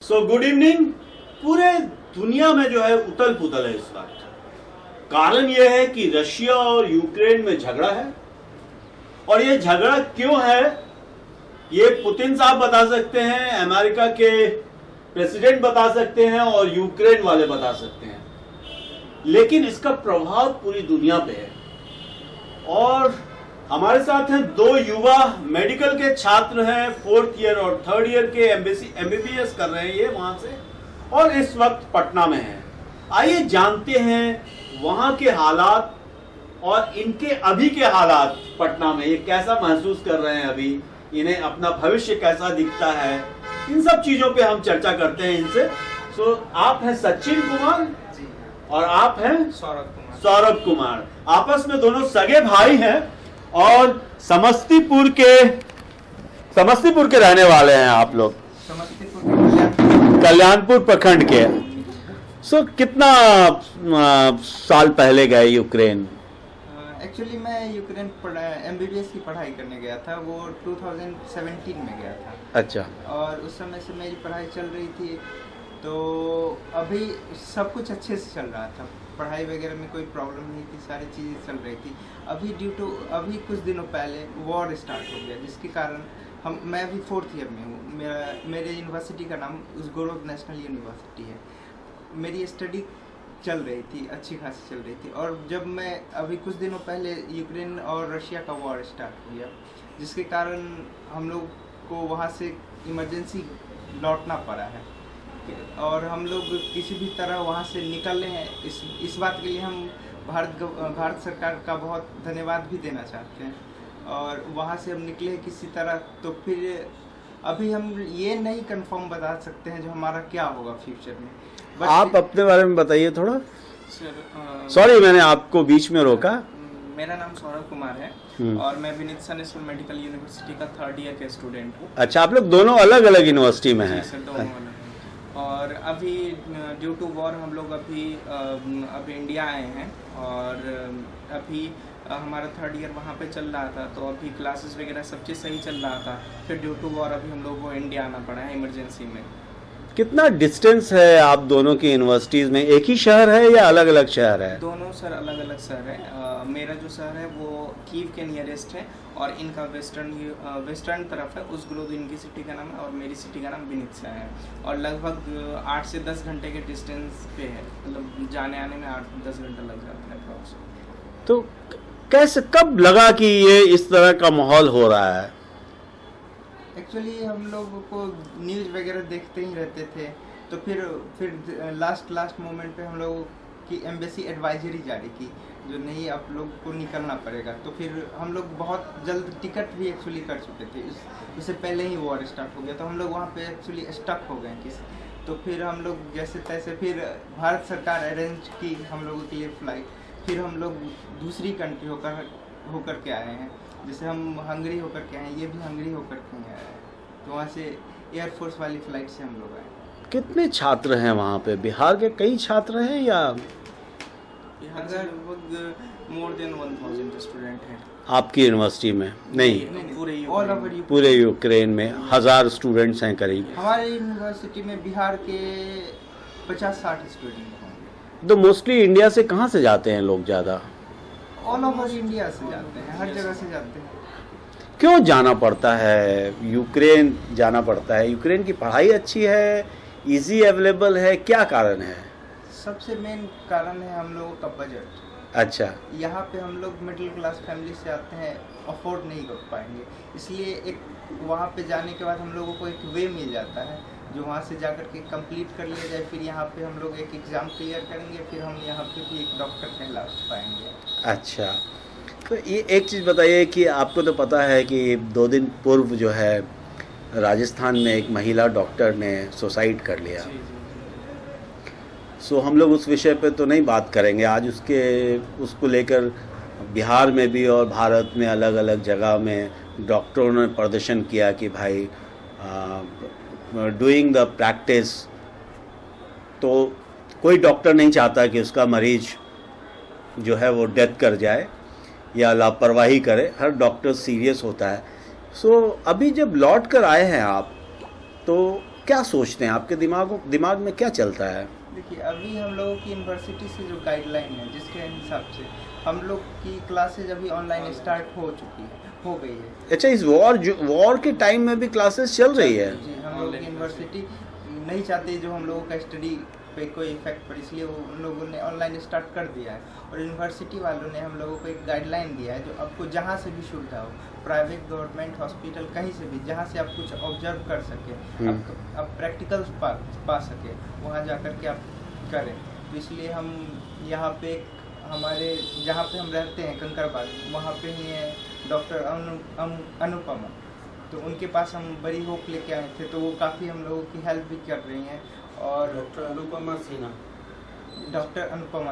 So good evening. पूरे दुनिया में जो है उथल पुथल है इस वक्त। कारण यह है कि रशिया और यूक्रेन में झगड़ा है, और ये झगड़ा क्यों है ये पुतिन साहब बता सकते हैं, अमेरिका के प्रेसिडेंट बता सकते हैं और यूक्रेन वाले बता सकते हैं, लेकिन इसका प्रभाव पूरी दुनिया पे है। और हमारे साथ हैं दो युवा मेडिकल के छात्र हैं, 4th ईयर और 3rd ईयर के एमबीबीएस कर रहे हैं ये वहां से, और इस वक्त पटना में हैं। आइए जानते हैं वहां के हालात और इनके अभी के हालात पटना में, ये कैसा महसूस कर रहे हैं अभी, इन्हें अपना भविष्य कैसा दिखता है, इन सब चीजों पे हम चर्चा करते हैं इनसे। सो आप हैं सचिन कुमार और आप हैं सौरभ कुमार। आपस में दोनों सगे भाई हैं और समस्तीपुर के रहने वाले हैं आप लोग, कल्याणपुर प्रखंड के। सो कितना साल पहले गए यूक्रेन? एक्चुअली मैं यूक्रेन एमबीबीएस की पढ़ाई करने गया था, वो 2017 में गया था। अच्छा। और उस समय से मेरी पढ़ाई चल रही थी, तो अभी सब कुछ अच्छे से चल रहा था, पढ़ाई वगैरह में कोई प्रॉब्लम नहीं थी, सारी चीज़ें चल रही थी। अभी कुछ दिनों पहले वॉर स्टार्ट हो गया, जिसके कारण मैं अभी 4th ईयर में हूँ। मेरे यूनिवर्सिटी का नाम उज़गोरोद नेशनल यूनिवर्सिटी है। मेरी स्टडी चल रही थी, अच्छी खासी चल रही थी, और जब मैं अभी कुछ दिनों पहले यूक्रेन और रशिया का वॉर स्टार्ट हो गया, जिसके कारण हम लोग को वहाँ से इमरजेंसी लौटना पड़ा है, और हम लोग किसी भी तरह वहाँ से निकले हैं। इस बात के लिए हम भारत सरकार का बहुत धन्यवाद भी देना चाहते हैं, और वहाँ से हम निकले किसी तरह। तो फिर अभी हम ये नहीं कंफर्म बता सकते हैं जो हमारा क्या होगा फ्यूचर में। आप अपने बारे में बताइए थोड़ा। सॉरी मैंने आपको बीच में रोका। मेरा नाम सौरभ कुमार है और मैं विनीत नेशनल मेडिकल यूनिवर्सिटी का 3rd ईयर के स्टूडेंट हूँ। अच्छा, आप लोग दोनों अलग अलग यूनिवर्सिटी में हैं? सर, दोनों अलग। और अभी ड्यू टू वॉर हम लोग अभी इंडिया आए हैं, और अभी हमारा 3rd ईयर वहाँ पे चल रहा था, तो अभी क्लासेस वगैरह सब चीज़ सही चल रहा था। फिर ड्यू टू वॉर अभी हम लोग को इंडिया आना पड़ा है इमरजेंसी में। कितना डिस्टेंस है आप दोनों की यूनिवर्सिटीज में? एक ही शहर है या अलग अलग शहर है? दोनों सर अलग अलग शहर है। मेरा जो शहर है वो कीव के नियरेस्ट है, और इनका वेस्टर्न तरफ है, उज़गोरोद इनकी सिटी का नाम है, और मेरी सिटी का नाम विनीत्सा है। और लगभग 8 से 10 घंटे के डिस्टेंस पे है, मतलब जाने आने में 8-10 घंटा लग जाता है अप्रॉक्स। तो कैसे, कब लगा कि ये इस तरह का माहौल हो रहा है? एक्चुअली हम लोग को न्यूज़ वगैरह देखते ही रहते थे, तो फिर लास्ट मोमेंट पे हम लोगों की एम्बेसी एडवाइजरी जारी की, जो नहीं आप लोग को निकलना पड़ेगा। तो फिर हम लोग बहुत जल्द टिकट भी एक्चुअली कर चुके थे, उससे पहले ही वॉर स्टार्ट हो गया, तो हम लोग वहाँ पे एक्चुअली स्टक हो गए तो फिर हम लोग जैसे तैसे फिर भारत सरकार अरेंज की हम लोगों के लिए फ़्लाइट। फिर हम लोग दूसरी कंट्री होकर के आए हैं, जैसे हम हंगरी होकर के आए, ये भी हंगरी होकर के आए हैं, तो वहाँ से एयरफोर्स वाली फ़्लाइट से हम लोग आए। कितने छात्र हैं वहाँ पे? बिहार के कई छात्र हैं या? बिहार से लगभग मोर देन 1000 स्टूडेंट हैं आपकी यूनिवर्सिटी में? नहीं, पूरे यूक्रेन में 1000 स्टूडेंट्स हैं करीब। हमारे यूनिवर्सिटी में बिहार के 50-60 स्टूडेंट होंगे। तो मोस्टली इंडिया से कहाँ से जाते हैं लोग ज़्यादा? ऑल ओवर इंडिया से जाते हैं, हर जगह से जाते हैं। क्यों जाना पड़ता है यूक्रेन? जाना पड़ता है, यूक्रेन की पढ़ाई अच्छी है, इजी अवेलेबल है, क्या कारण है? सबसे मेन कारण है हम लोगों का बजट। अच्छा। यहाँ पे हम लोग मिडिल क्लास फैमिली से आते हैं, अफोर्ड नहीं कर पाएंगे, इसलिए एक वहाँ पे जाने के बाद हम लोगों को एक वे मिल जाता है, जो वहाँ से जाकर के कंप्लीट कर लिया जाए। फिर यहाँ पे हम लोग एक एग्ज़ाम क्लियर करेंगे, फिर हम यहाँ पे भी एक डॉक्टर कहला पाएंगे। अच्छा, तो ये एक चीज़ बताइए कि आपको तो पता है कि 2 दिन पूर्व जो है राजस्थान में एक महिला डॉक्टर ने सुसाइड कर लिया। सो हम लोग उस विषय पे तो नहीं बात करेंगे आज। उसको लेकर बिहार में भी और भारत में अलग अलग जगह में डॉक्टरों ने प्रदर्शन किया कि भाई डूइंग द प्रैक्टिस, तो कोई डॉक्टर नहीं चाहता कि उसका मरीज जो है वो डेथ कर जाए या लापरवाही करे, हर डॉक्टर सीरियस होता है। सो अभी जब लौट कर आए हैं आप, तो क्या सोचते हैं, आपके दिमाग में क्या चलता है? देखिए, अभी हम लोगों की यूनिवर्सिटी से जो गाइडलाइन है, जिसके हिसाब से हम लोग की क्लासेज अभी ऑनलाइन स्टार्ट हो गई है। अच्छा, इस वॉर के टाइम में भी क्लासेस चल रही है? जी, हम लोग की यूनिवर्सिटी नहीं चाहती जो हम लोगों का स्टडी पे कोई इफेक्ट पड़े, इसलिए वो उन लोगों ने ऑनलाइन स्टार्ट कर दिया है। और यूनिवर्सिटी वालों ने हम लोगों को एक गाइडलाइन दिया है, जो आपको जहाँ से भी सुविधा हो, प्राइवेट, गवर्नमेंट, हॉस्पिटल, कहीं से भी, जहाँ से आप कुछ ऑब्जर्व कर सके, आप प्रैक्टिकल पा सके, वहाँ जा कर के आप करें। तो इसलिए हम यहाँ पे हमारे जहाँ पे हम रहते हैं कंकड़बाग, वहाँ पे ही है डॉक्टर अनुपमा, तो उनके पास हम बड़ी होप लेके आए थे, तो वो काफ़ी हम लोगों की हेल्प भी कर रही हैं। और डॉक्टर अनुपमा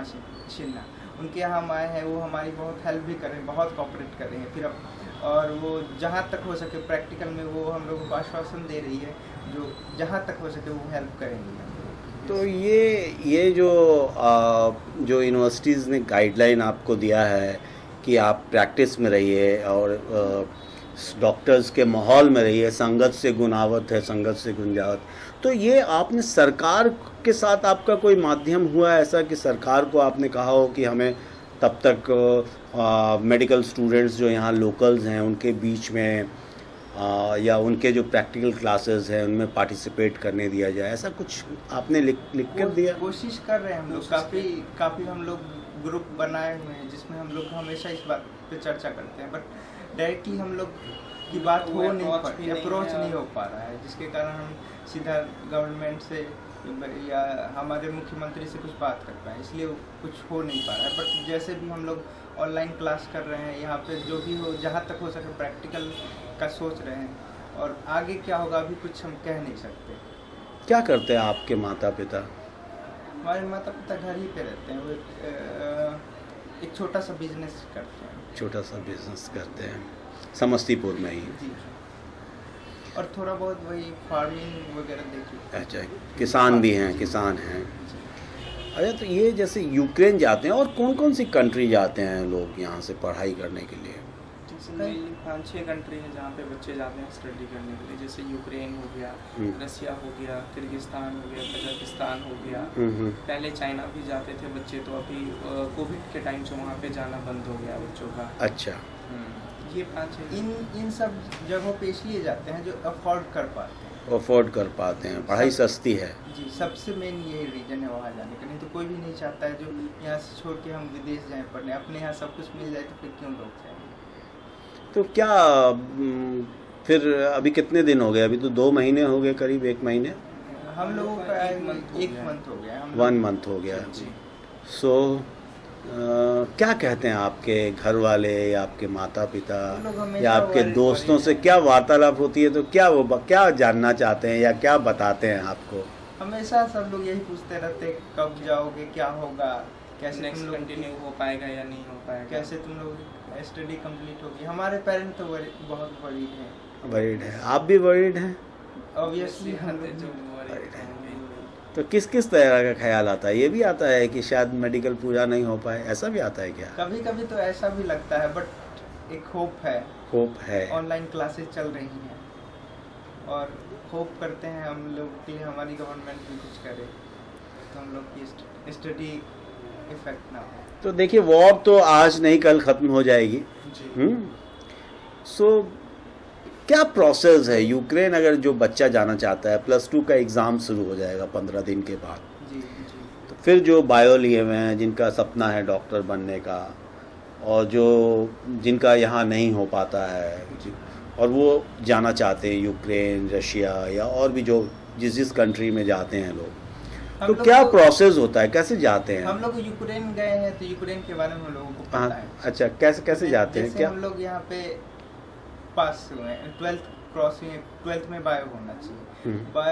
सिन्हा, उनके यहाँ हम आए हैं, वो हमारी बहुत हेल्प भी कर रहे हैं, बहुत कोऑपरेट कर रही हैं। फिर अब और वो जहाँ तक हो सके प्रैक्टिकल में वो हम लोगों को आश्वासन दे रही है, जो जहाँ तक हो सके वो हेल्प करेंगी। तो ये जो यूनिवर्सिटीज़ ने गाइडलाइन आपको दिया है कि आप प्रैक्टिस में रहिए और डॉक्टर्स के माहौल में रहिए, संगत से गुनावत है, संगत से गुंजावत, तो ये आपने सरकार के साथ आपका कोई माध्यम हुआ है ऐसा कि सरकार को आपने कहा हो कि हमें तब तक मेडिकल स्टूडेंट्स जो यहाँ लोकल्स हैं उनके बीच में या उनके जो प्रैक्टिकल क्लासेस हैं उनमें पार्टिसिपेट करने दिया जाए, ऐसा कुछ आपने लिख कर दिया? कोशिश कर रहे हैं हम लोग, काफ़ी हम लोग ग्रुप बनाए हुए हैं, जिसमें हम लोग हमेशा इस बात पे चर्चा करते हैं, बट डायरेक्टली हम लोग की बात हो नहीं पा रही, अप्रोच नहीं हो पा रहा है, जिसके कारण हम सीधा गवर्नमेंट से या हमारे मुख्यमंत्री से कुछ बात कर पाए, इसलिए कुछ हो नहीं पा रहा है। बट जैसे भी हम लोग ऑनलाइन क्लास कर रहे हैं, यहाँ पे जो भी हो, जहाँ तक हो सके प्रैक्टिकल का सोच रहे हैं, और आगे क्या होगा अभी कुछ हम कह नहीं सकते। क्या करते हैं आपके माता पिता? हमारे माता पिता घर ही पे रहते हैं, वो एक छोटा सा बिजनेस करते हैं। छोटा सा बिजनेस करते हैं समस्तीपुर में ही? जी, और थोड़ा बहुत वही फार्मिंग वगैरह देखिए। अच्छा, किसान भी हैं, किसान हैं। अच्छा, तो ये जैसे यूक्रेन जाते हैं और कौन कौन सी कंट्री जाते हैं लोग यहाँ से पढ़ाई करने के लिए? जैसे 5-6 कंट्री है जहाँ पे बच्चे जाते हैं स्टडी करने के लिए, जैसे यूक्रेन हो गया, रसिया हो गया, किर्गिस्तान हो गया, कजाकिस्तान हो गया। पहले चाइना भी जाते थे बच्चे, तो अभी कोविड के टाइम से वहाँ पे जाना बंद हो गया बच्चों का। अच्छा, ये 5 इन सब जगहों पे इसलिए जाते हैं जो अफोर्ड कर पाते हैं, पढ़ाई सस्ती है। जी, सबसे मेन यही रीजन है वहाँ जाने का। नहीं तो कोई भी नहीं चाहता है जो यहाँ से छोड़ के हम विदेश जाएं पढ़ने, अपने यहाँ सब कुछ मिल जाए तो फिर क्यों लोग जाएंगे। तो क्या फिर अभी कितने दिन हो गए? अभी तो 2 महीने हो गए, करीब 1 महीने। हम लोगों का 1 मंथ हो गया। 1 मंथ हो गया। सो क्या कहते हैं आपके घर वाले या आपके माता पिता या आपके दोस्तों से क्या वार्तालाप होती है, तो क्या जानना चाहते हैं या क्या बताते हैं आपको? हमेशा सब लोग यही पूछते रहते हैं कब जाओगे, क्या होगा, कैसे तुम लोग कंटिन्यू हो पाएगा या नहीं हो पाएगा, कैसे तुम लोग स्टडी कंप्लीट होगी। हमारे पेरेंट्स तो बहुत वरीड हैं। वरीड है? आप भी वरीड हैं? ऑब्वियसली हम जो तो किस तरह का ख्याल आता है? ये भी आता है कि शायद मेडिकल पूरा नहीं हो पाए, ऐसा भी आता है क्या? कभी कभी तो ऐसा भी लगता है, बट एक होप है। ऑनलाइन क्लासेस चल रही हैं और होप करते हैं हम लोग कि हमारी गवर्नमेंट भी कुछ करे, तो हम लोग की स्टडी इफेक्ट ना हो। तो देखिए, वॉर तो आज नहीं कल ख़त्म हो जाएगी। सो क्या प्रोसेस है? यूक्रेन अगर जो बच्चा जाना चाहता है, +2 का एग्ज़ाम शुरू हो जाएगा 15 दिन के बाद। जी। तो फिर जो बायो लिए हुए हैं, जिनका सपना है डॉक्टर बनने का, और जिनका यहाँ नहीं हो पाता है और वो जाना चाहते हैं यूक्रेन, रशिया या और भी जो जिस कंट्री में जाते हैं लोग, तो क्या प्रोसेस होता है, कैसे जाते हैं? हम लोग यूक्रेन गए हैं, तो यूक्रेन के बारे में हम लोगों को पता है। अच्छा, कैसे जाते हैं? क्या हम लोग यहाँ पे पास हुए हैं, 12th क्रॉस हुए, 12th में बायो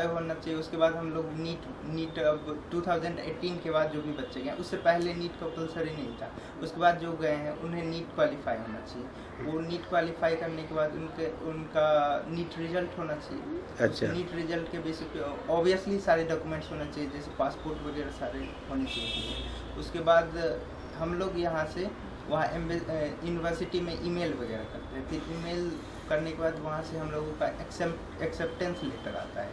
होना चाहिए। उसके बाद हम लोग नीट अब 2018 के बाद जो भी बच्चे गए, उससे पहले नीट कंपलसरी नहीं था। उसके बाद जो गए हैं उन्हें नीट क्वालिफाई होना चाहिए। वो नीट क्वालिफाई करने के बाद उनका नीट रिजल्ट होना चाहिए। अच्छा। नीट रिजल्ट के बेसिस पे ऑब्वियसली सारे डॉक्यूमेंट्स होने चाहिए, जैसे पासपोर्ट वगैरह सारे होने चाहिए। उसके बाद हम लोग यहाँ से वहाँ यूनिवर्सिटी में ईमेल वगैरह करते हैं, फिर ईमेल करने के बाद वहाँ से हम लोगों का एक्सेप्टेंस लेटर आता है।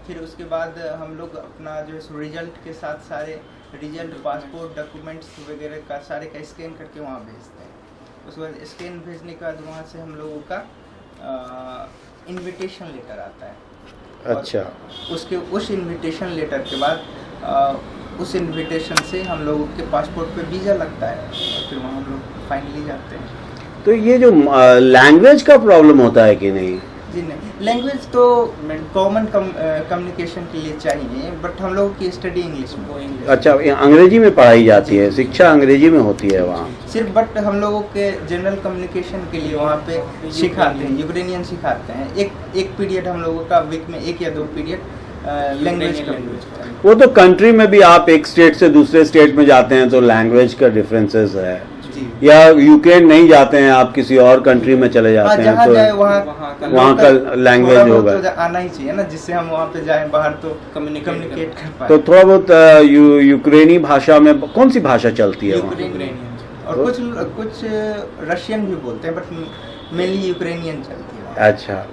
फिर उसके बाद हम लोग अपना जो है रिजल्ट के साथ सारे रिजल्ट, पासपोर्ट, डॉक्यूमेंट्स वगैरह का सारे का स्कैन करके वहाँ भेजते हैं। उसके बाद स्कैन भेजने के बाद वहाँ से हम लोगों का इनविटेशन लेटर आता है। अच्छा। उसके उस इनविटेशन लेटर के बाद उस इनविटेशन से हम लोगों के पासपोर्ट पे वीज़ा लगता है और फिर वहाँ हम लोग फाइनली जाते हैं। तो ये जो लैंग्वेज का प्रॉब्लम होता है कि नहीं? जी नहीं, लैंग्वेज तो कॉमन कम्युनिकेशन के लिए चाहिए, बट हम लोगों की स्टडी इंग्लिश में। वो इंग्लिश। अच्छा, ये अंग्रेजी में पढ़ाई जाती है, शिक्षा अंग्रेजी में होती है वहाँ? सिर्फ बट हम लोगों के जनरल कम्युनिकेशन के लिए वहाँ पे सिखाते हैं, यूक्रेनियन सिखाते हैं। एक पीरियड हम लोगों का वीक में 1 या 2 पीरियड लैंग्वेज का। वो तो कंट्री में भी आप एक स्टेट से दूसरे स्टेट में जाते हैं तो लैंग्वेज का डिफरेंसेस है, जी। या यूक्रेन नहीं जाते हैं आप, किसी और कंट्री में चले जाते हैं तो वहाँ का लैंग्वेज होगा, तो आना ही चाहिए ना, जिससे हम वहाँ पे जाएं बाहर तो कम्युनिकेट कर पाए। तो थोड़ा बहुत यूक्रेनी भाषा में कौन सी भाषा चलती है वहाँ? यूक्रेनियन और कुछ रशियन भी बोलते हैं, बट मेनली यूक्रेनियन चलती है। अच्छा।